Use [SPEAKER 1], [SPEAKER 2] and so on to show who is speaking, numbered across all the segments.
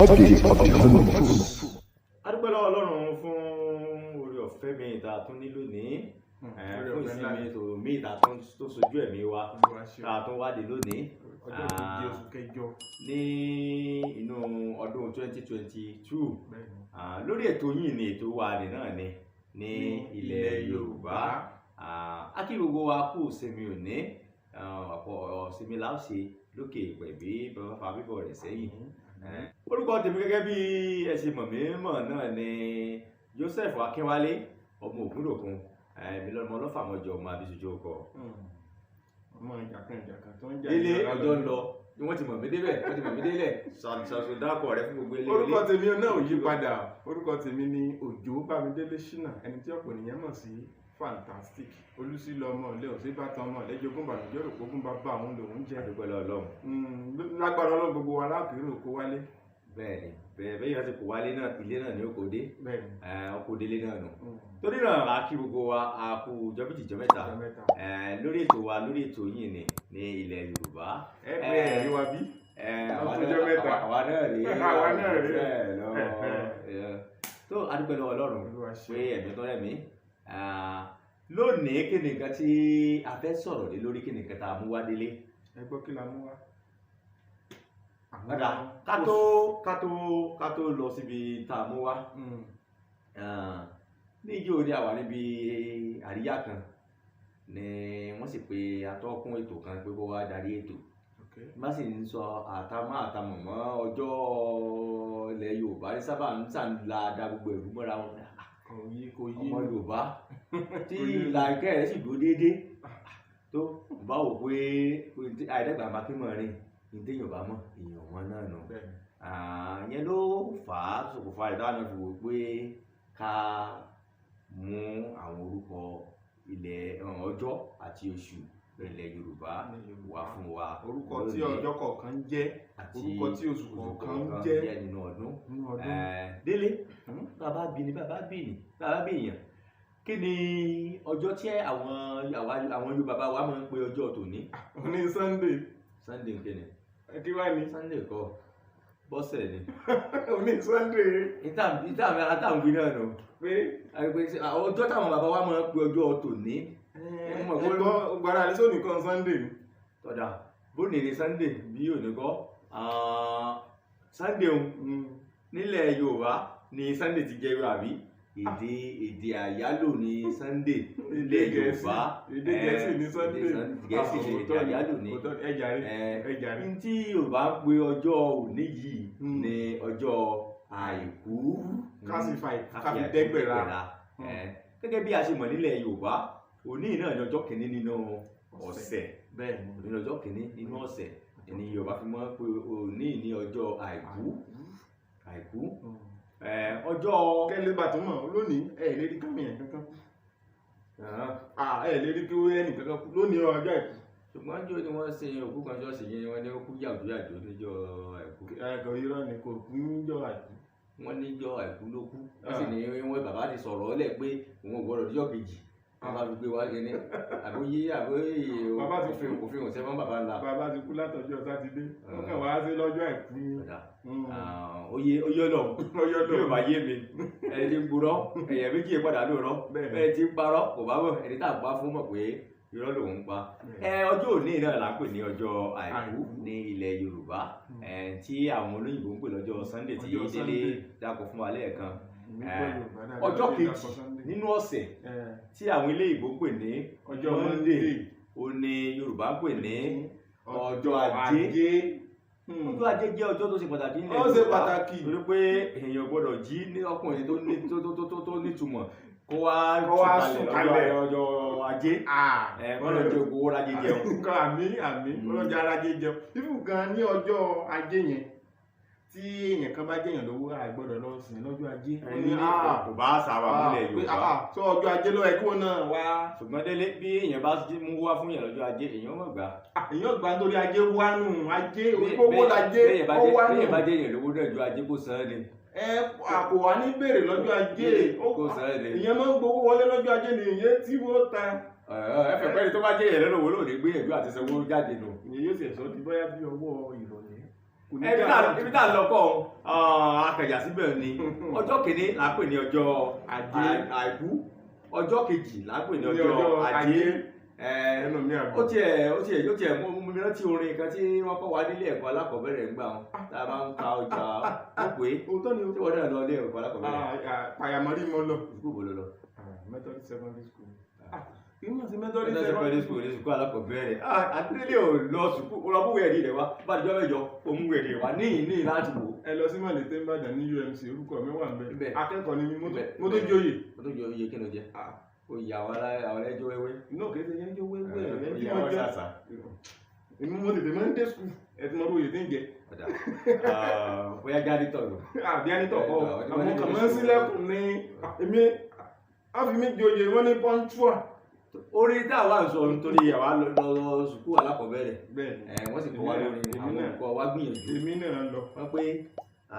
[SPEAKER 1] Update of the moment.
[SPEAKER 2] adúpẹ́ lọ́wọ́ Ọlọ́run fún oore ọ̀fẹ́ mi ìta tún ní lónìí fún ìsinmi tó mi ìta tó sojú ẹ̀mí wa ká tún wádìí lónìí
[SPEAKER 3] ọjọ́ kejì oṣù kẹjọ
[SPEAKER 2] ní inú ọdún 2022 lórí ètò yìí ni ètò wa náà ni ní ilẹ̀ Yorùbá a kí gbogbo wa kú ìsinmi òní ọ̀pọ̀ ìsinmi la ó ṣe lókè pẹ̀bí bàbá bíbọ̀ rẹ̀ sẹ́yìn. Orúkọ tèmi gẹ́gẹ́ bí ẹ ṣe mọ̀ mí mọ̀ náà ni Joseph Akínwálé ọmọ Ògúndòkun èmi lọ́mọ ọlọ́fàmọ́jọ ọmọ abisujú ọkọ.
[SPEAKER 3] ọmọ ìjàkan tó ń jà
[SPEAKER 2] ilé ọjọ́ ń lọ ni wọ́n ti mọ̀ mí débẹ̀ wọ́n ti mọ̀ mí délẹ̀ ṣàṣọ dákọ̀ rẹ fún gbogbo ilé.
[SPEAKER 3] orúkọ tèmi náà ò yí padà orúkọ tèmi ni Òjó Bámidélé Ṣínà ẹni tí ọ̀pọ̀ ènìyàn mọ̀ sí fantastic olùsílọ ọmọ ilé òsè bàtàn ọmọ lẹjọgún bàlùjọ rò pógún bàbá àwọn lòún jẹ.
[SPEAKER 2] àdúgbò Ọlọ́run.
[SPEAKER 3] lágbára Ọlọ́run gbogbo wa láàkiri òkú wálé.
[SPEAKER 2] bẹ́ẹ̀ni bẹ́ẹ̀ yẹn ti kó wálé náà ilé náà ni ó kó dé ọkọ délé náà nù. torí náà a kí gbogbo wa a kú jọbìtì jọ mẹ́ta lórí ètò wa lórí ètò yìí ni ní ilẹ̀ Yorùbá.
[SPEAKER 3] ẹ bẹ́ẹ̀ rí wa bí.
[SPEAKER 2] àwa náà rí bẹ́ẹ̀ lọ. tó adúgbò lọ́wọ́ Ọlọ́run pé ẹ̀mí tó rẹ̀ mí. Lónìí kí ni nǹkan tí a fẹ́ sọ̀rọ̀ lé lórí, kí ni nǹkan tá a mú wá délé?
[SPEAKER 3] Ẹ gbọ́ kí la mú wá.
[SPEAKER 2] Padà ká tó lọ síbi tá a mú wá. Ní ìjọ òní àwa níbi àríyá kan ni wọ́n sì pe atọ́kùn ètò kan pé kó wá darí ètò. Má sì ń sọ àtàmọ̀ mọ́ ọjọ́ ilẹ̀ Yorùbá ní sábà ń sàǹdà da gbogbo ẹ̀rú mọ́ra wọn. Ọmọ Yorùbá tí ìlànkẹ́ rẹ̀ sì dúró déédéé tó bá wò pé àìdẹ́gbà bá kí mọ̀ rìn ní téèyàn bá mọ̀ èèyàn wọn náà nù. Ìyẹn ló fà á ṣokùnfà rẹ̀ táwọn fi wò pé ká mú àwọn orúkọ ilẹ̀ ọjọ́ àti oṣù ilẹ̀ Yorùbá wá fún wa.
[SPEAKER 3] Orúkọ tí ọjọ́ kọ̀ọ̀kan jẹ́ orúkọ tí oṣù kọ̀ọ̀kan jẹ́
[SPEAKER 2] nínú ọdún. Délé bàbá bí èèyàn kí ni ọjọ́ tí àwọn Yorùbá wa máa ń pe ọjọ́ tòní?
[SPEAKER 3] Òní Sunday.
[SPEAKER 2] Sunday kí ni?
[SPEAKER 3] Kí wá ní?
[SPEAKER 2] Sunday kọ́ bọ́sẹ̀ ni.
[SPEAKER 3] Òní Sunday.
[SPEAKER 2] ìtààmì àtàwìn náà nù pé ọjọ́ táwọn bàbá wa máa ń pe ọjọ́ tòní.
[SPEAKER 3] Gbàrà àlẹ́ sóní kan Sunday ni.
[SPEAKER 2] Tọ́jà bóni ni Sunday bí òní kọ́ Sunday nílẹ̀ Yorùbá ni Sunday ti jẹ́ àbí èdè àyálò ni Sunday nílẹ̀ Yorùbá.
[SPEAKER 3] Èdè Gẹ̀ẹ́sì ni Sunday.
[SPEAKER 2] Gẹ̀ẹ́sì ni èdè àyálò ni. Ní tí Yorùbá ń pe ọjọ́ òní yìí ni ọjọ́ àìkú.
[SPEAKER 3] káfíńdẹ́gbẹ̀rà.
[SPEAKER 2] Gẹ́gẹ́ bí a ṣe mọ̀ nílẹ̀ Yorùbá òní náà ni ọjọ́ kìíní nínú ọ̀sẹ̀. Òní ni ọjọ́ kìíní nínú ọ̀sẹ̀ ni Yorùbá fi mọ̀ pé òní ní ọjọ́ àìkú. Ọjọ́
[SPEAKER 3] kẹ́lẹ́ bàtún mọ̀ lónìí lè rí kámìyàn kankan lè rí kí ó ẹnì kankan lónìí ọjọ́ àìkú.
[SPEAKER 2] Ṣùgbọ́n jọ ni wọ́n ṣe òkú kan ṣọ́ọ̀ṣì yẹn wọ́n ní ó kú yàjò níjọ́ àìkú.
[SPEAKER 3] Ẹ̀kọ́ irọ́ ni kò kú níjọ́ àìkú.
[SPEAKER 2] Wọ́n níjọ́ àìkú ló kú. Wọ́n sì ní wọ́n bàbá ti sọ̀rọ̀ ọ́lẹ̀ pé òun ò gbọ́dọ̀ níjọ́ kejì. Bàbá fi gbé wá kíní àbóyé òfin òsè fún bàbá ńlá.
[SPEAKER 3] Bàbá ti kú látọjọ́ Sátidé. Wọ́n kàn wá sí lọ́jọ́ àìkú.
[SPEAKER 2] Oyè Ọlọ́run yóò bá yé mi. Ẹni tí ń gbúrọ́ ẹ̀yẹ̀ méjì padà lóòrọ́. Ẹni tí ń parọ́ kò bá mọ̀ ẹni tá à ń pa fún mọ̀ pé irọ́ lòun ń pa. Ọjọ́ òní náà là ń pè ní ọjọ́ àìkú ní ilẹ̀ Yorùbá tí àwọn olóyìnbó ń pè lọ́jọ́ Sunday tí Délé dákọ̀ fún wa lẹ́ẹ̀kan. Ọjọ́ kejì nínú ọ̀sẹ̀ tí àwọn ilé ìbò pè ní ọjọ́ Monday ó ní Yorùbá pè ní ọjọ́ Ajé. Ọjọ́ Ajé jẹ́ ọjọ́ tó ṣe pàtàkì nílẹ̀ Yorùbá torí pé èèyàn gbọ́dọ̀ jí ní ọkùnrin tó nítumọ̀ kó wá sùkàlẹ̀ ọjọ́ Ajé ọlọ́jọ́ owó rájé jẹun.
[SPEAKER 3] Àmín ọlọ́jọ́ arájé jẹun. Fífù gan ní ọjọ́ Ajé yẹn tí èèyàn kan bá jẹ́yàn lówó àìgbọ́dọ̀ lọ sìn lọ́jọ́ Ajé.
[SPEAKER 2] Kò bá sábà nílẹ̀ Yorùbá.
[SPEAKER 3] Tó ọjọ́ Ajé ló ẹkún náà wá.
[SPEAKER 2] Ṣùgbọ́n Délé bí èèyàn bá mú wá fún yàn lọ́jọ́ Ajé èèyàn mọ̀ gbà.
[SPEAKER 3] Èèyàn gbà nítorí Ajé wá nù Ajé owó lajé ó wá nù.
[SPEAKER 2] Bẹ́ẹ̀ bá jẹ́yàn lówó lọ́jọ́ Ajé kò sàn ni.
[SPEAKER 3] Àpò wa ní bèrè lọ́jọ́ Ajé
[SPEAKER 2] kò sàn ni.
[SPEAKER 3] Ìyẹn máa ń gbowó wọlé lọ́jọ́ Ajé ni ìyẹn tí wọ́n ta.
[SPEAKER 2] Ẹ̀fẹ̀ pẹ́ni tó bá jẹ́yàn lọ́wọ́ lónìí gbìyànjú àti sanwó jáde nù.
[SPEAKER 3] Ìyẹn yóò sì ẹ̀sọ́ ti bóyá bí ọwọ́ ìrọ̀lẹ́.
[SPEAKER 2] ibi tá a lọ kọ́ akẹjà síbẹ̀ ni ọjọ́ kìíní là ń pè ní ọjọ́ àìkú, ọjọ́ kejì là ń pè ní ọjọ́ ajé. Ó tiẹ̀ mú mi rántí orin kan tí wọ́n kọ́ wa nílé ẹ̀kọ́ alákọ̀ọ́bẹ̀rẹ̀ ń gbà wọn tá a bá ń ka ọjà ó pé tí wọ́n náà lọ ilé ẹ̀kọ́ alákọ̀ọ́bẹ̀rẹ̀.
[SPEAKER 3] Pàyàmọ́rí mo lọ.
[SPEAKER 2] Sukùl wo ló lọ?
[SPEAKER 3] Methodist secondary school.
[SPEAKER 2] Methodist school ní sukùl alákọ̀ọ́bẹ̀rẹ̀. Adélé ò lọ sukùl ó lọ mú wẹ̀rí rẹ̀ wá bá a jọ mẹ́jọ ó mú wẹ̀rí rẹ̀ wá ní láti wò.
[SPEAKER 3] Ẹ lọ sí Mọ̀lété Ìbàdàn ní UMC orúkọ mi wà ń bẹ. Akẹ́kọ̀ọ́ ni mi mo tó joyè.
[SPEAKER 2] Mo tó joyè kí ló jẹ? Oyè àwọn ẹjọ́ wẹ́wẹ́.
[SPEAKER 3] Inú òkè ṣe yẹn jẹ́ wẹ́wẹ́ rẹ̀
[SPEAKER 2] oyè àwọn ṣàṣà.
[SPEAKER 3] Èmi mo tètè máa ń dé sukùl ẹ ti mọ oyè tí ń jẹ.
[SPEAKER 2] Bóyá jánítọ̀ lọ.
[SPEAKER 3] Jánítọ̀ kọ́ àwọn kan máa ń sílẹ̀kùn ní èmi á fi mí joyè wọ́n ní pọ́ńtúà.
[SPEAKER 2] Orin tá a wà ń sọ nítorí àwa lọ sùkúù alákọ̀ọ́bẹ̀rẹ̀ wọ́n sì kọ́ wa lórí àwọn olùkọ́ wa gbìyànjú.
[SPEAKER 3] Èmi náà lọ.
[SPEAKER 2] Wọ́n pé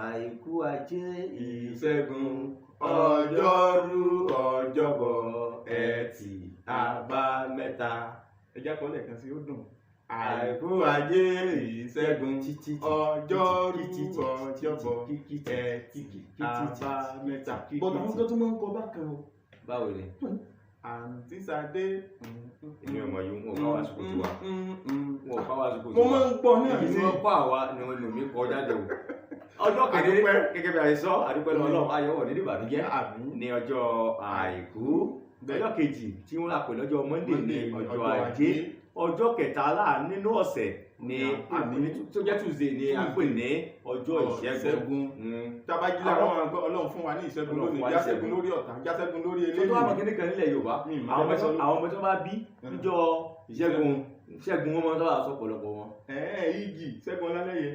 [SPEAKER 2] àìkú ajé ìṣẹ́gun ọjọ́rú ọjọ́bọ̀ ẹtì àbámẹ́ta.
[SPEAKER 3] Ẹja kọ́ lẹ́ẹ̀kan sí ó dùn.
[SPEAKER 2] Àìkú ajé ìṣẹ́gun
[SPEAKER 3] ọjọ́rú ọjọ́bọ̀ ẹtì àbámẹ́ta. Bọ̀dọ̀ àwọn tó tún máa ń kọ bákan o.
[SPEAKER 2] Báwo ni?
[SPEAKER 3] Àǹtí Ṣadé.
[SPEAKER 2] Èmi ọmọ yìí wọn ò ká wá sùkúù tiwa. Wọn ò ká wá sùkúù tiwa.
[SPEAKER 3] Mo máa ń gbọ́ ní
[SPEAKER 2] àbí tí wọ́n kọ́ àwa ni wọn lò mí kọ́ jáde o. Ọjọ́ kẹ̀dé gẹ́gẹ́ bí a ṣe sọ àdúpẹ́ lọ́wọ́ Ọlọ́run ayọ̀wọ̀ ní ìbànújẹ́ ní ọjọ́ àìkú. Ọjọ́ kejì tí wọ́n là pè lọ́jọ́ Monday ní ọjọ́ ajé. Ọjọ́ kẹtàlá nínú ọ̀sẹ̀ ni tó jẹ́ Tuesday ni a pè ní ọjọ́ ìṣẹ́gun.
[SPEAKER 3] Tabají làwọn Ọlọ́run fún wa ní ìṣẹ́gun lónìí, jásẹ́gun lórí ọ̀tá, jásẹ́gun lórí eléyìí.
[SPEAKER 2] Tó wà mọ̀ kíní kan nílẹ̀ Yorùbá àwọn ọmọ tó bá bí níjọ́ ìṣẹ́gun wọn máa ń sábà sọ pọ̀lọpọ̀ wọn.
[SPEAKER 3] Igi Ṣẹ́gun Ọlálẹ́yẹ.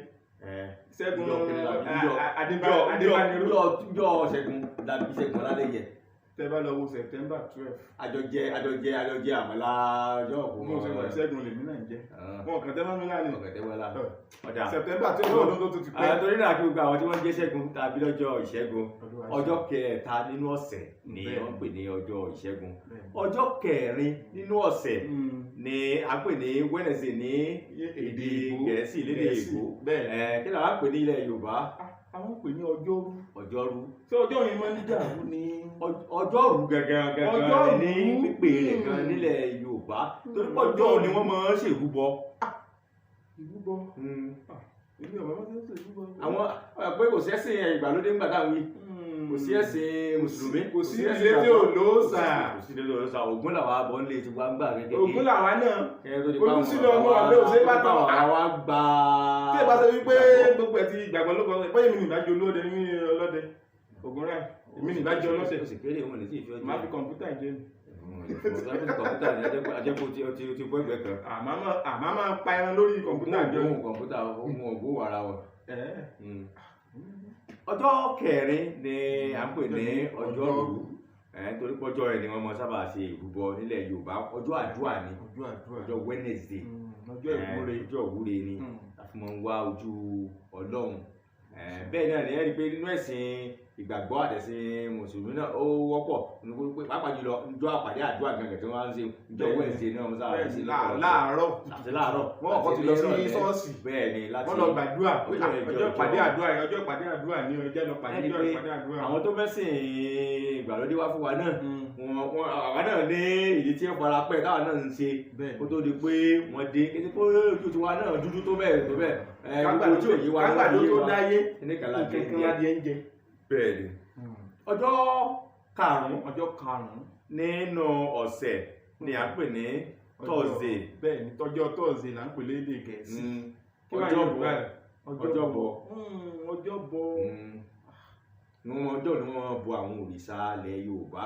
[SPEAKER 3] Ṣẹ́gun
[SPEAKER 2] Adébániró ṣẹ́gun dàbí Ṣẹ́gun Ọlálẹ́yẹ.
[SPEAKER 3] Tẹ́ bá lọ wo September 12.
[SPEAKER 2] Àjọjẹ àmàlà ọjọ́ òkú.
[SPEAKER 3] Mo ṣe wọ́n Ṣẹ́gun lèmi náà jẹ́. Wọn kàn tẹ́ mọ́ mi láàrin.
[SPEAKER 2] Ọ̀kẹ́ tẹ́ wọ́n lá.
[SPEAKER 3] September 12 ọdún tó ti pẹ́.
[SPEAKER 2] Torí náà kí gbogbo àwọn tí wọ́n jẹ́ Ṣẹ́gun tàbí lọ́jọ́ ìṣẹ́gun. Ọjọ́ kẹta nínú ọ̀sẹ̀ ni wọ́n pè ní ọjọ́ ìṣẹ́gun. Ọjọ́ kẹrin nínú ọ̀sẹ̀ ni a pè ní Wednesday ní èdè Gẹ̀ẹ́sì lédè Èkó. Kí ni àwọn pè ní ilẹ̀ Yorùbá?
[SPEAKER 3] Àwọn pè ní ọjọ́rú.
[SPEAKER 2] Ọjọ́rú.
[SPEAKER 3] Ṣé ọjọ́ yẹn máa ń dàrú ni?
[SPEAKER 2] Ọjọ́rú gangan ní pípé rẹ̀ gan nílẹ̀ Yorùbá torí pé ọjọ́ ni wọ́n máa ń ṣèrúbọ.
[SPEAKER 3] Ìrúbọ. Èmi ọ̀bá máa ń ṣe ìrúbọ.
[SPEAKER 2] Àwọn pé kò sí ẹ̀sìn ìgbàlódé ńgbà táwọn wí. Kò sí ẹ̀sìn Mùsùlùmí.
[SPEAKER 3] Kò sí ilé tí ò lóòsà.
[SPEAKER 2] Kò sí ilé tí ò lóòsà. Ògún làwọn abọ́ ńlẹ̀ ti wá gbà gẹ́gẹ́ bí.
[SPEAKER 3] Ògún làwa náà. Olùsílẹ̀ ọmọ ọ̀lẹ́ òṣè bá tán.
[SPEAKER 2] Àwa gba.
[SPEAKER 3] Tí ẹ bá ṣe wípé gbogbo ẹ̀ ti ìgbàgbọ́ ló kọ́ pé èmi nìbájú olóde ní ọlọ́dẹ. Ògún rẹ̀ èmi nìbájú ọlọ́sẹ̀.
[SPEAKER 2] Ó sì kéré òun lè tí ì fi ọjọ́.
[SPEAKER 3] Máa fi kọ̀ǹpútà jẹ́ mi.
[SPEAKER 2] Kọ̀ǹpútà ni ajẹ́kọ̀ọ́ ti bọ́ ẹgbẹ́ kan.
[SPEAKER 3] Àmọ́ máa pa ẹran lórí kọ̀ǹpútà jẹ́ mi.
[SPEAKER 2] Kọ̀ǹpútà ohun ọ̀gbọ́ wàrà wọ̀. Ọjọ́ kẹrin ni à ń pè ní ọjọ́rú torí pọ́jọ́ ẹ̀ ni wọ́n mọ sábà ṣe ìrúbọ nílẹ̀ Yorùbá. Ọjọ́ àdúrà ni ọjọ́ Wednesday ọjọ́ ìwúre ni a fi máa ń wá ojú Ọlọ́run. Bẹ́ẹ̀ náà ni ẹ rí i pé nínú ẹ̀sìn ìgbàgbọ́ àtẹ̀sìn Mùsùlùmí náà ó wọ́pọ̀ pàápàá jùlọ ọjọ́ àpàdé àdúrà gangan tí wọ́n máa ń ṣe ọjọ́ Wednesday náà wọ́n sábà ṣe
[SPEAKER 3] láàárọ̀
[SPEAKER 2] àti láàárọ̀
[SPEAKER 3] wọ́n kọ́ ti lọ sí ṣọ́ọ̀ṣì
[SPEAKER 2] bẹ́ẹ̀ ni láti
[SPEAKER 3] wọ́n lọ gbàdúrà ọjọ́ ìpàdé àdúrà ní ọjọ́ lọ pàdé ìpàdé àdúrà.
[SPEAKER 2] Àwọn tó mẹ́sìn ìgbàlódé wá fún wa náà àwa náà ní ìdí tí ó fara pẹ́ táwa náà ń ṣe kó tó di pé wọ́n dé kí pé ojú tiwa náà dúdú tó bẹ́ẹ̀ gbogbo tí ò yé wa
[SPEAKER 3] náà yé wa
[SPEAKER 2] ní kàlá
[SPEAKER 3] jẹ́
[SPEAKER 2] bẹ́ẹ̀ ni. Ọjọ́ karùn-ún nínú ọ̀sẹ̀ ni à ń pè ní Thursday.
[SPEAKER 3] Bẹ́ẹ̀ ni tọ́jọ́ Thursday là ń pè lédè Gẹ̀ẹ́sì.
[SPEAKER 2] Ọjọ́bọ̀ ni wọ́n bọ àwọn òrìṣà ilẹ̀ Yorùbá.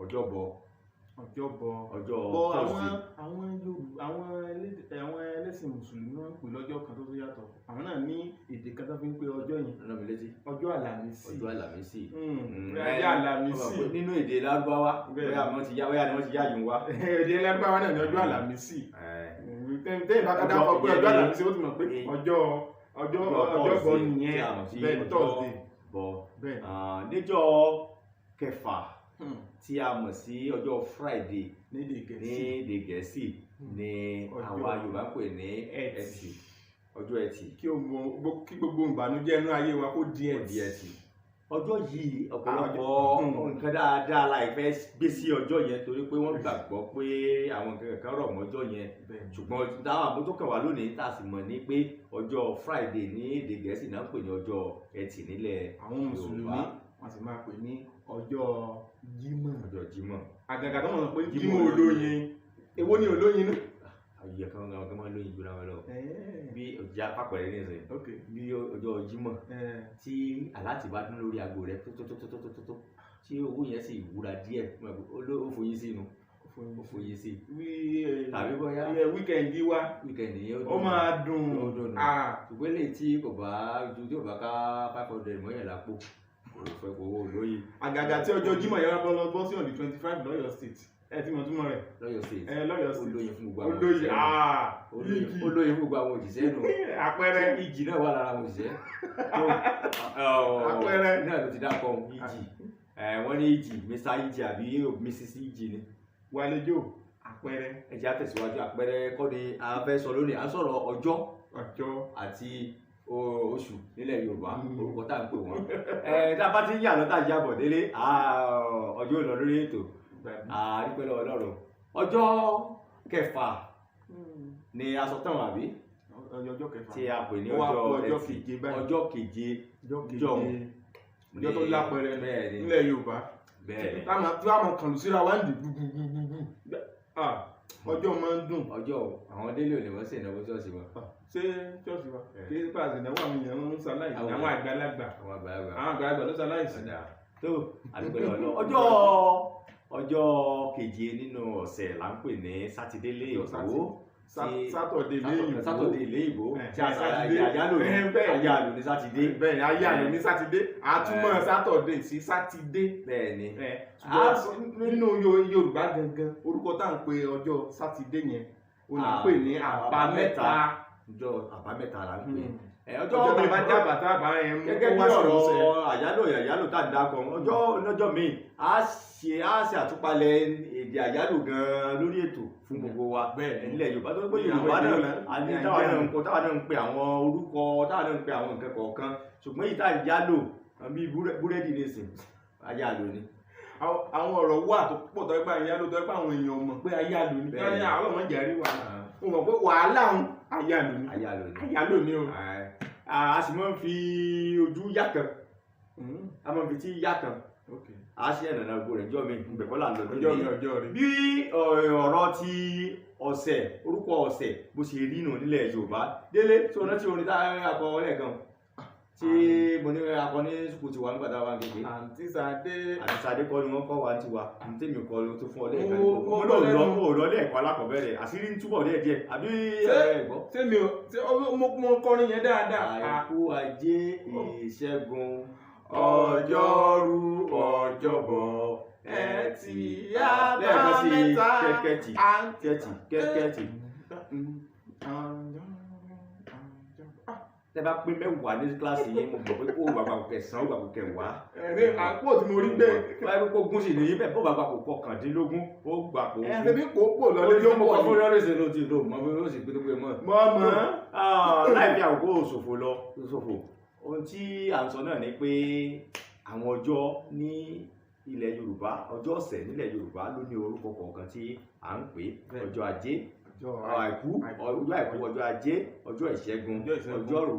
[SPEAKER 2] Ọjọ́bọ̀ ọjọ́ Thursday.
[SPEAKER 3] Àwọn ẹlẹ́sìn Mùsùlùmí wọ́n ń pè lọ́jọ́ kan tó yàtọ̀. Àwọn náà ní èdè kan tó fi ń pe ọjọ́ yẹn. Ọjọ́ Àlàmísì.
[SPEAKER 2] Ọjọ́ Àlàmísì.
[SPEAKER 3] Ọjọ́ Àlàmísì.
[SPEAKER 2] Nínú èdè Lárúbáwá bóyá ni wọ́n ti yá yùn wá.
[SPEAKER 3] Èdè Lárúbáwá náà ní ọjọ́ Àlàmísì. Tẹ́yìn bá kàdá kọ pé ọjọ́ Àlàmísì ó ti mọ̀ pé ọjọ́ bọ̀ nìyẹn. Bẹ́ẹ̀ ni Thursday.
[SPEAKER 2] Níjọ́ kẹfà tí a mọ̀ sí ọjọ́ Friday
[SPEAKER 3] ní èdè
[SPEAKER 2] Gẹ̀ẹ́sì ni àwa Yorùbá ń pè ní Ẹtì. ọjọ́ ẹtì.
[SPEAKER 3] kí gbogbo ìbànújẹ́ inú ayé wa kó di ẹtì.
[SPEAKER 2] Ọjọ́ yìí ọ̀pọ̀lọpọ̀ nǹkan dáadáa láìpẹ́ gbé sí ọjọ́ yẹn torí pé wọ́n gbàgbọ́ pé àwọn nǹkan kan rọ̀ mọ́ ọjọ́ yẹn, ṣùgbọ́n táwọn àmójúkàn wà lónìí tá a sì mọ̀ ní pé ọjọ́ Friday ní èdè Gẹ̀ẹ́sì náà ń pè ní ọjọ́ ẹtì nílẹ̀
[SPEAKER 3] àwọn Mùsùlùmí wọ́n sì máa pè ní ọjọ́ Jímọ̀. Àgàgà tó mọ̀ pé Jímọ̀ olóyin, èwo ni olóyin náà?
[SPEAKER 2] Ayé kan gan máa lóyin jura wọn lọ bí ọjà pápẹ̀rẹ̀ ní ẹsẹ̀ bí ọjọ́ Jímọ̀ tí aláàtì bá dún lórí aago rẹ tó tí owó yẹn sì wúra díẹ̀ ó foyín sí inú ó foyín sí tàbí bóyá
[SPEAKER 3] wíkẹ̀ndì yẹn ó máa dùn
[SPEAKER 2] ṣùgbọ́n lè tí kò bá ká 500 mọ́yàn lápò kò fẹ́ kó owó lóyè.
[SPEAKER 3] Àgàgà tí ọjọ́ Jímọ̀ yẹn wá bọ́ sí on the 25 lọ́yọ̀ state tí mo túmọ̀ rẹ̀
[SPEAKER 2] lọ́yọ̀ state
[SPEAKER 3] olóyin
[SPEAKER 2] fún gbogbo àwọn òṣìṣẹ́ olóyin fún gbogbo àwọn òṣìṣẹ́ nù
[SPEAKER 3] àpẹẹrẹ
[SPEAKER 2] ìjì náà wà lára àwọn òṣìṣẹ́
[SPEAKER 3] àpẹẹrẹ
[SPEAKER 2] náà ló ti dákọ̀ ìjì wọ́n ní ìjì Mr. ìjì àbí Mrs. ìjì ni
[SPEAKER 3] wàlejò àpẹẹrẹ.
[SPEAKER 2] ẹ jẹ́ á tẹ̀síwájú àpẹẹrẹ kọ́ ni a fẹ́ sọ lónìí à ń sọ̀rọ̀ ọjọ́ àti oṣù nílẹ̀ Yorùbá orúkọ tá à ń pè wọ́n tá a bá ti ń yà lọ́tà jábọ̀ délé ọjọ́ ìlọ lórí ètò àrípẹ́ lọ́wọ́ Ọlọ́run ọjọ́ kẹfà ni a sọ tán àbí
[SPEAKER 3] ọjọ́ kẹfà
[SPEAKER 2] tí a pè ní ọjọ́ ẹtì ọjọ́ keje ọjọ́
[SPEAKER 3] tó lápẹẹrẹ nílẹ̀ Yorùbá tí a máa kànlù síra wá ń dì gbùgbùgbùgbù ọjọ́ máa ń dùn.
[SPEAKER 2] ọjọ́ àwọn délé òní wọ́n sì náwó ṣọ́ọ̀ṣì wọn.
[SPEAKER 3] ṣé ṣọ́ọ̀ṣì wa kí ní pàṣẹ náwó àwọn èèyàn ń ṣaláìsí àwọn àgbàlagbà ló ṣaláìsí.
[SPEAKER 2] tó àdúgbò lọ ọjọ́ keje nínú ọ̀sẹ̀ là ń pè ní sátidé ilé ìbò
[SPEAKER 3] sátọ̀dé
[SPEAKER 2] ilé ìbò tí a ayálò ní sátidé.
[SPEAKER 3] bẹ́ẹ̀ni ayálò ní sátidé àtúmọ̀ sátọ̀dé sí sátidé.
[SPEAKER 2] bẹ́ẹ̀ni
[SPEAKER 3] nínú Yorùbá gangan orúkọ tá à ń pe ọjọ́ sátidé yẹn ó là ń pè ní àbámẹ́ta.
[SPEAKER 2] ọjọ́ àbámẹ́ta là ń pè
[SPEAKER 3] ọjọ́ tó bá dábàá tábà ẹ̀ mú
[SPEAKER 2] gẹ́gẹ́ bí ọ̀rọ̀ àyálò tá à ń dákọ̀ lọ́jọ́ míì a ṣe àtúpalẹ̀ èdè àyálò gan-an lórí ètò fún gbogbo wa nílẹ̀ Yorùbá tó ń pè Yorùbá náà àní táwa náà ń pe àwọn orúkọ táwa náà ń pe àwọn nǹkan kọ̀ọ̀kan ṣùgbọ́n yìí tá à ń yálò bíi búrẹ́dì nìsín àyálò ni.
[SPEAKER 3] àwọn ọ̀rọ̀ wà tó pọ̀ tó ẹgbẹ́ àyálò tó ẹgbẹ́ àwọn èèyàn mọ̀ pé àyálò ni àwọn ọmọ jàrí wà ó mọ̀ pé wàhálà àyálò ni o.
[SPEAKER 2] a sì máa ń fi ojú yá kan a máa ń fi tí yá kan a ṣe ẹ̀nà gbogbo rẹ̀ jọ́ mi gbẹ̀kọ́ là ń lọ lónìí bí ọ̀rọ̀ ti ọ̀sẹ̀ orúkọ ọ̀sẹ̀ bó ṣe rí nù nílẹ̀ Yorùbá délé tí o rántí orin tá a kọ lẹ́ẹ̀kan tí mo ní akọ ní sùkúù tiwa nígbà tá a wà ń kékeré
[SPEAKER 3] àǹtí Sadé
[SPEAKER 2] kọ́ ni wọ́n kọ́ wa tiwa tèmi kọ́ ló tó fún ọ lẹ́ẹ̀kan mo lọ lẹ́ẹ̀kọ́ alákọ̀ọ́bẹ̀rẹ̀ àṣírí ń túbọ̀ díẹ̀ àbí ẹ̀gbọ́.
[SPEAKER 3] tèmi mo kọrin yẹn dáadáa.
[SPEAKER 2] Àìkú Ajé Ìṣẹ́gun Ọjọ́rú Ọjọ́bọ̀ Ẹtì Àbámẹ́ta kẹ́kẹ́tì. Tẹ́ bá pé mẹ́wàá ní kíláàsì yìí mo mọ̀ pé kó bàbá kò kẹsàn-án bàbá kò kẹwàá.
[SPEAKER 3] àpò tí mo rí bẹ́ẹ̀.
[SPEAKER 2] báyìí kó gún sí ní ibẹ̀ bó bàbá kò kọkàndínlógún ó gbà kó.
[SPEAKER 3] ẹbí kò pò lọ́lé yóò mọ̀
[SPEAKER 2] fún yọrí ṣe ló ti lò mọ́ bí ó sì gbé tó gbé mọ́. láì fi àkókò ṣòfò ohun tí à ń sọ náà ni pé àwọn ọjọ́ ní ilẹ̀ Yorùbá ọjọ́ ọ̀sẹ̀ nílẹ̀ Yorùbá ló ní orúkọ kọ̀ọ̀kan tí à ń pè ọjọ́ Ajé àìkú ọjọ́ Ajé ọjọ́ Ìṣẹ́gun ọjọ́rú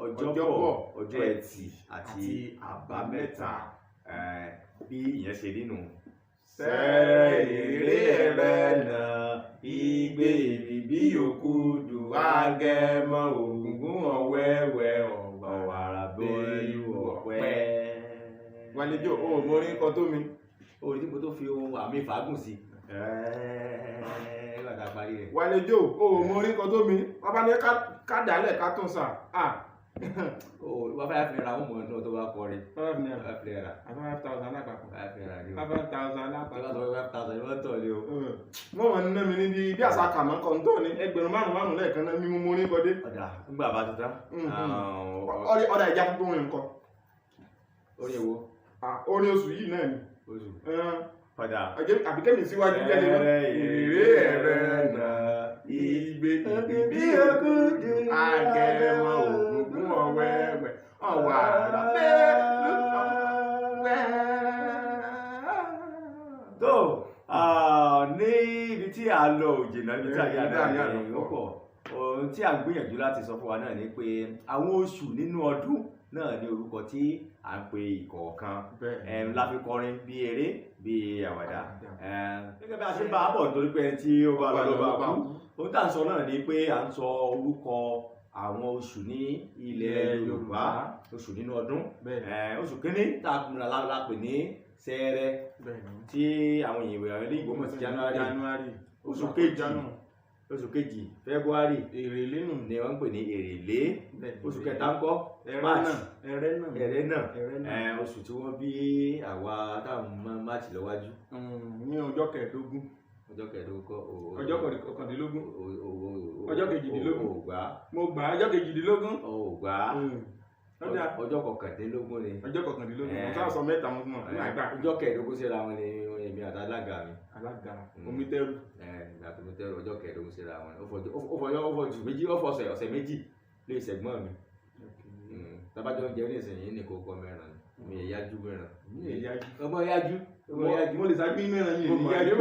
[SPEAKER 2] ọjọ́bọ̀ ọjọ́ Ẹtì àti àbámẹ́ta bí ìyẹn ṣe nínú.
[SPEAKER 3] sẹ́rẹ̀ èrè ẹ̀rẹ́ náà igbe ìbí yòókù dùn Agẹmọ Ògún ọ̀wẹ́wẹ́ ọ̀wàrà bẹ́ẹ̀lú ọ̀pẹ́. Wàlejò o ò mọ orin kan tó mi.
[SPEAKER 2] orin tí mo tó fi ohun àmì fàágùn sí.
[SPEAKER 3] Wàlejò o ò mọ orin kan tó mi. Bàbá ní ká dálẹ̀ ká tún sà.
[SPEAKER 2] wọ́n fẹ́ fi ra wọn mọ̀ náà tó bá kọrin.
[SPEAKER 3] 5,000
[SPEAKER 2] lápapọ̀.
[SPEAKER 3] 5,000 lápapọ̀.
[SPEAKER 2] 5,000 wọ́n tọ̀ lé o.
[SPEAKER 3] wọ́n wọ́n ná mi ní bí àṣà kàmọ́ kan tó ní ẹgbẹ̀rún márùn-ún lẹ́ẹ̀kan náà mímú mo ní kọ́dé.
[SPEAKER 2] ọ̀dà nígbà bá ti tán.
[SPEAKER 3] ọ̀dà ìjà tuntun wọn nǹkan.
[SPEAKER 2] orin èwo.
[SPEAKER 3] orin oṣù yìí náà ni.
[SPEAKER 2] oṣù. ọ̀dà.
[SPEAKER 3] àbíkẹ́mi síwájú jẹ́
[SPEAKER 2] ìrè ẹ̀rẹ́ náà
[SPEAKER 3] igbe ìbí òkúdu agẹmọ ògúngún ọ̀wẹ́wẹ́ ọ̀wàrà
[SPEAKER 2] tó ní ibi tí a lọ òjìnà ibi tí a yà náà ní ọ̀pọ̀ ohun tí a ń gbìyànjú láti sọ fún wa náà ni pé àwọn oṣù nínú ọdún náà ní orúkọ tí à ń pe ìkọ̀ọ̀kan la fi kọrin bí eré bí àwàdà gẹ́gẹ́ bí a ṣe bá a bọ̀ nítorí pé ẹni tí ó bá lọ ló bá kú ohun tá à ń sọ náà ni pé à ń sọ orúkọ àwọn oṣù ní ilẹ̀ Yorùbá oṣù nínú ọdún oṣù kínní tá a kùnà lápè ní Ṣẹẹrẹ tí àwọn èèyàn ilé ìgbò mọ̀ sí January oṣù kejì February
[SPEAKER 3] èrèlé nù
[SPEAKER 2] ni wọ́n ń pè ní èrèlé oṣù kẹta ń kọ́ March ẹ̀rẹ́ náà oṣù tí wọ́n bí àwa táwọn March lọ́wájú
[SPEAKER 3] ní ọjọ́ kẹẹ̀ẹ́dógún
[SPEAKER 2] kọ́
[SPEAKER 3] ọjọ́ kọkàndínlógún ọjọ́ kejìdínlógún mo gbà ọjọ́ kejìdínlógún
[SPEAKER 2] ọjọ́ kọkàndínlógún ni
[SPEAKER 3] ọjọ́ kọkàndínlógún mo sáà sọ mẹ́ta wọn fún ọ ní àgbà
[SPEAKER 2] ọjọ́ kẹẹ̀ẹ́dógún síra wọn ni èmi àti alága mi
[SPEAKER 3] omítẹ́rù
[SPEAKER 2] àti omítẹ́rù ọjọ́ kẹẹ̀ẹ́dógún síra wọn ó fọ ọ̀sẹ̀ méjì lè ṣẹ̀gbọ́n mi tábàjọ́ ń jẹun ní ìsìn yìí ní kò kọ́ mẹ́rin mi ì yájú mẹ́rin ọmọ yájú
[SPEAKER 3] mo lè sá gbé mẹ́rin yìí ní yájú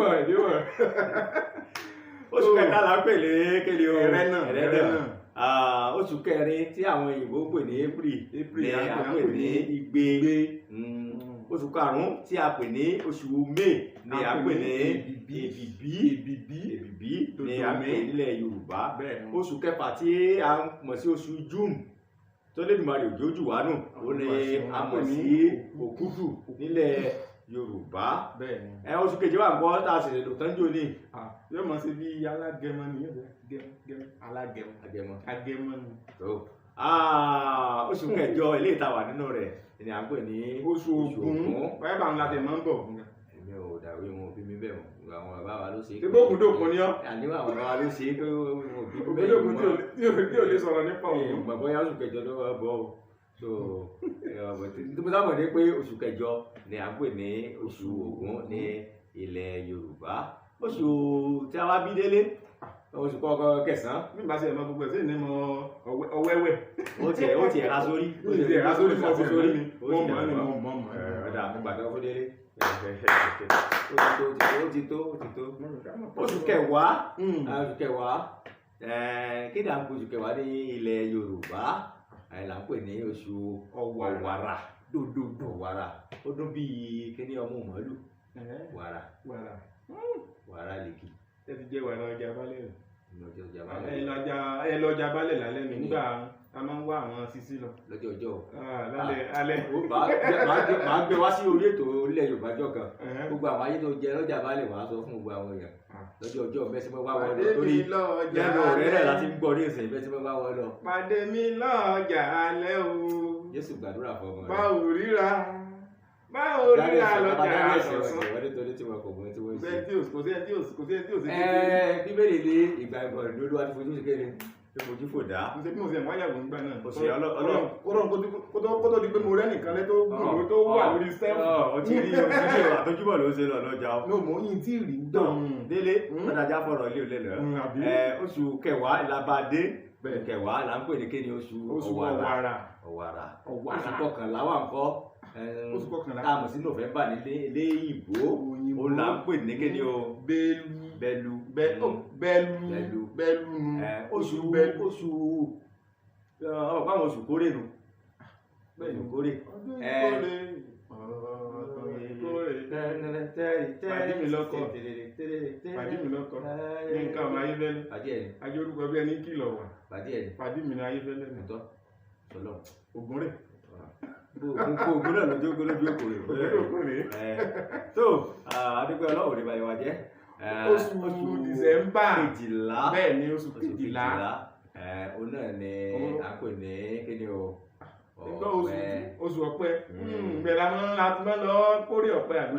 [SPEAKER 2] oṣù kẹta là ń pè ní kéde o
[SPEAKER 3] ẹrẹ́ náà
[SPEAKER 2] oṣù kẹrin tí àwọn òyìnbó pè ní April ni a pè ní igbe oṣù karùn-ún tí a pè ní oṣù May ni a pè ní èbìbí ni a pè nílẹ̀ Yorùbá oṣù kẹfà tí a mọ̀ sí oṣù June tó lè dùn máa lè jójú wá nù ó ní a mọ̀ sí òkúdù nílẹ̀ Yorùbá oṣù kejì wà ń gbọ́ tá a sì lè lò tán jò ní.
[SPEAKER 3] yóò mọ̀ sí bí alágẹmọ ni alágẹmọ ni.
[SPEAKER 2] oṣù kẹjọ ilé ìta wà nínú rẹ̀ ni à ń pè ní
[SPEAKER 3] oṣù Ògún báyìí bá ń la tẹ̀ máa ń bọ̀.
[SPEAKER 2] èmi ò dàwé wọn òbí mi bẹ́ẹ̀ mọ̀ àwọn bàbá wa ló ṣe é.
[SPEAKER 3] ṣé bókun dòkun ni ọ́.
[SPEAKER 2] àníwá àwọn bàbá wa ló ṣe é tó òbí mi
[SPEAKER 3] bẹ́ẹ̀ mọ̀ tí ò lè sọ̀rọ̀ nípa Ògún.
[SPEAKER 2] gbàgbọ́ yá oṣù kẹjọ ló wà bọ̀ o so mo sábà ní pé oṣù kẹjọ ni à ń pè ní oṣù Ògún ní ilẹ̀ Yorùbá oṣù tí a wá bí délé oṣù kọ̀ọ̀kan kẹsàn-án.
[SPEAKER 3] bí n bá ṣe ẹ̀mọ́ gbogbo ẹ̀ sí ní mo ọwẹ́wẹ́.
[SPEAKER 2] ó tiẹ̀ ra sórí.
[SPEAKER 3] ó tiẹ̀ ra sórí fún ọ̀sẹ̀ sórí.
[SPEAKER 2] mo mọ̀ ọ̀dà àgbàdo fún délé. ó ti tó. oṣù kẹwàá kí ni à ń pè oṣù kẹwàá ní ilẹ̀ Yorùbá là ń pè ní oṣù ọ̀wàrà ọ̀wàrà ó dún bíi kíní ọmọ màálù wàrà lèkì.
[SPEAKER 3] ẹ ti jẹ wàrà ọjà balẹ̀ rẹ̀.
[SPEAKER 2] ẹ
[SPEAKER 3] lọ ọjà balẹ̀ lálẹ́ mi nígbà a máa ń wá àwọn sisi lọ.
[SPEAKER 2] lọ́jọ́ ọjọ́
[SPEAKER 3] alẹ́.
[SPEAKER 2] màá gbé wá sí orí ètò Ilẹ̀ Yorùbá jọ kan gbogbo àwọn ayé tó jẹ lọ́jà balẹ̀ wàá sọ fún gbogbo àwọn èèyàn lọ́jọ́ ọjọ́ bẹ́ẹ̀ sí mọ́ wá wọn lọ torí lẹ́nu ọ̀rẹ́ rẹ̀ láti ń gbọ́ ní ìsìn bẹ́ẹ̀ sí mọ́ wá wọn lọ.
[SPEAKER 3] pàdé mi lọ́jà alẹ́ o.
[SPEAKER 2] Jésù gbàdúrà fún ọmọ rẹ̀.
[SPEAKER 3] báwo ríra lọ́jà àsọ̀sán.
[SPEAKER 2] wọ́n nítorí tí wọn kò mọ tí wọ́n ṣe.
[SPEAKER 3] kò sí ẹni tí ò sí.
[SPEAKER 2] Bíbélì ní ìgbà ìbọn ìlú wa ti fojú sí kéde tó fojú fò dá.
[SPEAKER 3] mo ṣe bí mo ṣe wáyà wò ń gbà náà.
[SPEAKER 2] Ọlọ́run
[SPEAKER 3] kó tó di pé mo rẹ́ nìkan lẹ́ tó wà lórí sẹ́ẹ̀fù.
[SPEAKER 2] ọtí rí àtọ́júbọ̀ ló ṣe lọ lọ́jà o.
[SPEAKER 3] no mo yín tí ì rí dán.
[SPEAKER 2] Délé ọ̀dàjà fọ̀rọ̀ ilé olè lọ. oṣù kẹwàá ìlàbàdé kẹwàá là ń pè ní kéde oṣù ọ̀wàrà oṣù kọkànlá wà ń kọ́
[SPEAKER 3] oṣù kọkànlá
[SPEAKER 2] tá a mọ̀ sí November nílé ìbò ó là ń pè ní kéde o bẹ́lú oṣù ọ̀páwọn oṣù kórè nù oṣù kórè
[SPEAKER 3] pàdé mi lọ́kọ̀ ní nǹkan ọmọ ayéfẹ́lẹ́ ajé orúkọ bí ẹni kìlọ̀ wà pàdé mi ní ayéfẹ́lẹ́ nìtọ́ Ògún rẹ̀
[SPEAKER 2] Ògún náà lójú okòrè tó adúgbò ọlọ́wọ́ ní báyìí wá jẹ́
[SPEAKER 3] oṣù December
[SPEAKER 2] kejìlá
[SPEAKER 3] bẹ́ẹ̀ ni oṣù kejìlá
[SPEAKER 2] òun náà ni à ń pè ní kíni o
[SPEAKER 3] oṣù ọ̀pẹ bẹ́ẹ̀ la máa lọ kórè ọ̀pẹ àbí.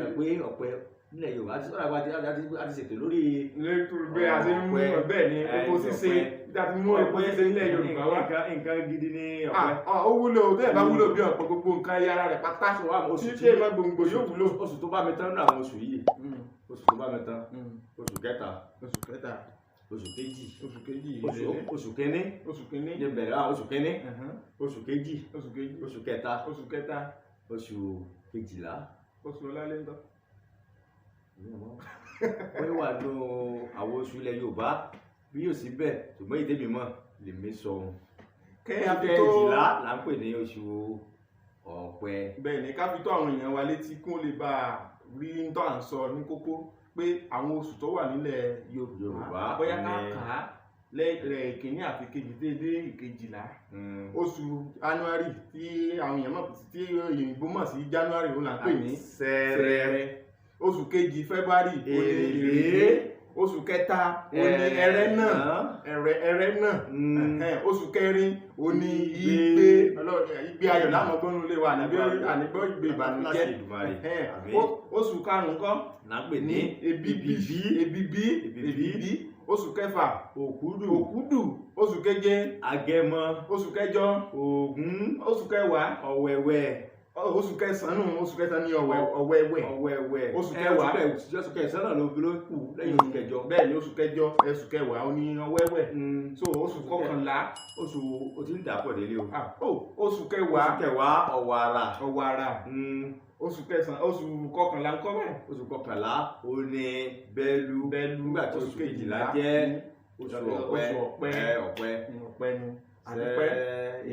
[SPEAKER 2] ọ̀pẹ nílẹ̀ Yorùbá àti sọ́dọ̀ àti ṣètò lórí
[SPEAKER 3] bẹ́ẹ̀ àti mú bẹ́ẹ̀ ni epo ṣíṣe àti mú epo ṣíṣe nílẹ̀ Yorùbá wá.
[SPEAKER 2] nǹkan gidi ní ọ̀pẹ.
[SPEAKER 3] ó wúlò bẹ́ẹ̀ bá wúlò bí ọ̀pẹ gbogbo nǹkan ayé ara rẹ̀ pátá
[SPEAKER 2] oṣù
[SPEAKER 3] tí èèmọ̀ gbòǹgbò yóò wúlò.
[SPEAKER 2] oṣù tó bá mi tán nínú àwọn oṣù yìí oṣù tó bá mi tán oṣù kẹta oṣù kejì,
[SPEAKER 3] oṣù kejì,
[SPEAKER 2] oṣù kínní,
[SPEAKER 3] oṣù kínní,
[SPEAKER 2] jẹ́ bẹ̀rẹ̀ oṣù kínní, oṣù kejì, oṣù kẹta, oṣù kejìlá,
[SPEAKER 3] oṣù ọlálẹ́ńtọ́.
[SPEAKER 2] wọ́n wà ní àwọn oṣù ilẹ̀ Yorùbá bí yóò sí bẹ́ẹ̀ ṣùgbọ́n ìdí mi mọ̀ lèmi sọ oṣù kejìlá là ń pè ní oṣù Ọ̀pẹ.
[SPEAKER 3] bẹ́ẹ̀ ni ká fi tó àwọn èèyàn wa létí kí wọ́n lè bá a rí ń tọ́ à ń sọ ní kókó pé àwọn oṣù tó wà nílẹ̀ Yorùbá bóyá ká kà á lẹ́rẹ̀ ìkíní àti kejì dé ìkejìlá. oṣù January tí àwọn èèyàn mọ̀ tí òyìnbó mọ̀ sí January ó là ń pè ní Ṣẹẹrẹ. oṣù kejì February Èrèlé. oṣù kẹta òní Ẹrẹ́nà. oṣù kẹrin òní Igbe ayọ̀ láwọn gbọ́nú lé wa ànígbọ́ ìgbé ìbànújẹ́. oṣù karùn-ún kọ́
[SPEAKER 2] là ń pè ní
[SPEAKER 3] Èbìbí. oṣù kẹfà Òkúdù. oṣù keje
[SPEAKER 2] Agẹmọ.
[SPEAKER 3] oṣù kẹjọ
[SPEAKER 2] Ògún.
[SPEAKER 3] oṣù kẹwàá
[SPEAKER 2] Ọ̀wẹ̀wẹ̀.
[SPEAKER 3] oṣù kẹsàn-án ní Ọ̀wẹ̀wẹ̀. oṣù kẹwàá
[SPEAKER 2] oṣù kẹsàn-án ló kù lẹ́yìn oṣù kẹjọ.
[SPEAKER 3] bẹ́ẹ̀ ni oṣù kẹwàá ó ní Ọ̀wẹ̀wẹ̀. so oṣù kọkànlá
[SPEAKER 2] oṣù o ti ń dà pọ̀ délé o.
[SPEAKER 3] oṣù kẹwàá
[SPEAKER 2] Ọ̀wàrà.
[SPEAKER 3] oṣù kẹsàn-án oṣù kọkànlá ńkọ́ bẹ́ẹ̀.
[SPEAKER 2] oṣù kọkànlá ó ní Bẹ́lú. nígbà tí oṣù kejìlá jẹ́ oṣù Ọ̀pẹ.
[SPEAKER 3] ni
[SPEAKER 2] àdúpẹ́.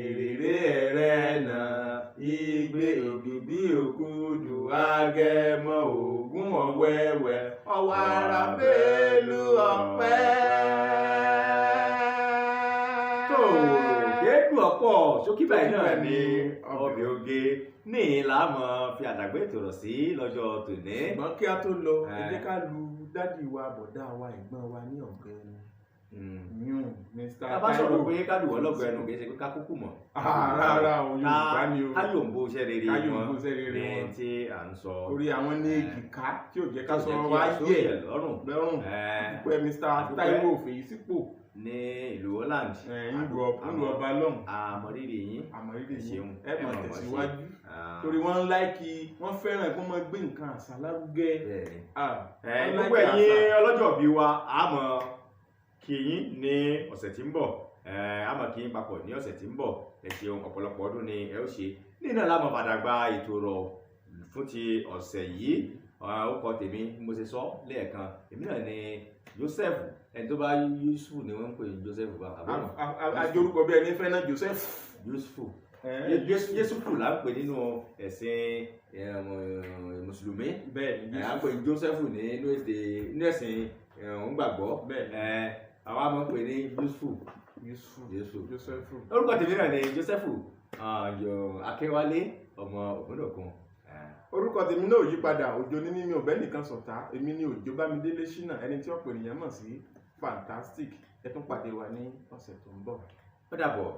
[SPEAKER 2] Èrèlé Ẹrẹ́nà, Igbe Òbìbí Òkúdù, Agẹmọ Ògún Ọ̀wẹ̀wẹ̀, Ọ̀wàrà Bẹ́lú Ọ̀pẹ. tó kéèdù ọ̀pọ̀ ṣókí báyìí náà ni ọbẹ̀ oge ní ìlàmọ̀ fi àdàgbé ìtòrọ̀ sí lọ́jọ́ tòní.
[SPEAKER 3] ṣùgbọ́n kí a tó lọ ẹ jẹ́ ká lu dádì wa bọ̀dá wa ẹ̀gbọ́n wa ní ọ̀gbẹ́ni.
[SPEAKER 2] Ká bá sọ̀rọ̀ pé ká lùwọ́ lọ́gbọ̀ ẹnu kì í ṣe pé ká kúkú mọ̀.
[SPEAKER 3] Rárá o, Yorùbá ni o.
[SPEAKER 2] Ká yòǹbó iṣẹ́ rere wọn ní tí à ń sọ.
[SPEAKER 3] Orí àwọn ní èjìká tí ò jẹ́ ká sọ wá yẹ̀ lọ́rùn. Dúpẹ́ Mr. Táíwò Fèyísípò
[SPEAKER 2] ní ìlú Holland.
[SPEAKER 3] Ìlú ọba lọ́hùn.
[SPEAKER 2] Àmọ̀rírì yín.
[SPEAKER 3] Ṣeun. Ẹ mọ̀ tẹ̀síwájú. Torí wọ́n ń láìkì, wọ́n fẹ́ràn kí wọ́n máa gbé nǹkan àṣà lárugẹ.
[SPEAKER 2] Gbogbo ẹ̀yin ọlọ́jọ́ bí wa, àmọ́ kí yín ní ọ̀sẹ̀ tí ń bọ̀, àmọ́ kí yín papọ̀ ní ọ̀sẹ̀ tí ń bọ̀. Ẹ ṣeun, ọ̀pọ̀lọpọ̀ ọdún ni ẹ ó ṣe. Nínú àlámọ̀ padà gba ètò rọ̀ fún ti ọ̀sẹ̀ yìí. Ó kọ tèmi mo ṣe sọ lẹ́ẹ̀kan, èmi náà ni Joseph, ẹni tó bá Yusuf ni wọ́n ń pè ní Joseph bá.
[SPEAKER 3] Àjorúkọ bí ẹni fẹ́ náà Joseph.
[SPEAKER 2] Yéṣùfù là ń pè nínú ẹ̀sìn Mùsùlùmí.
[SPEAKER 3] Bẹ́ẹ̀ ni
[SPEAKER 2] à ń pè ní Joseph nínú ẹ̀sìn gbàgbọ́. Àwa máa ń pè ní Joseph. Orúkọ tèmi náà ni Joseph Akínwálé ọmọ Ògúndòkun.
[SPEAKER 3] Orúkọ tèmi náà ò yí padà, Òjó ní mímí ọ̀bẹ nìkan sọ̀tá, èmi ni Òjó Bámidélé Ṣínà, ẹni tí ọ̀pọ̀ ènìyàn mọ̀ sí Fantastic. Ẹ tún pàdé wa ní ọ̀sẹ̀ tó ń bọ̀.
[SPEAKER 2] Ó dàbọ̀.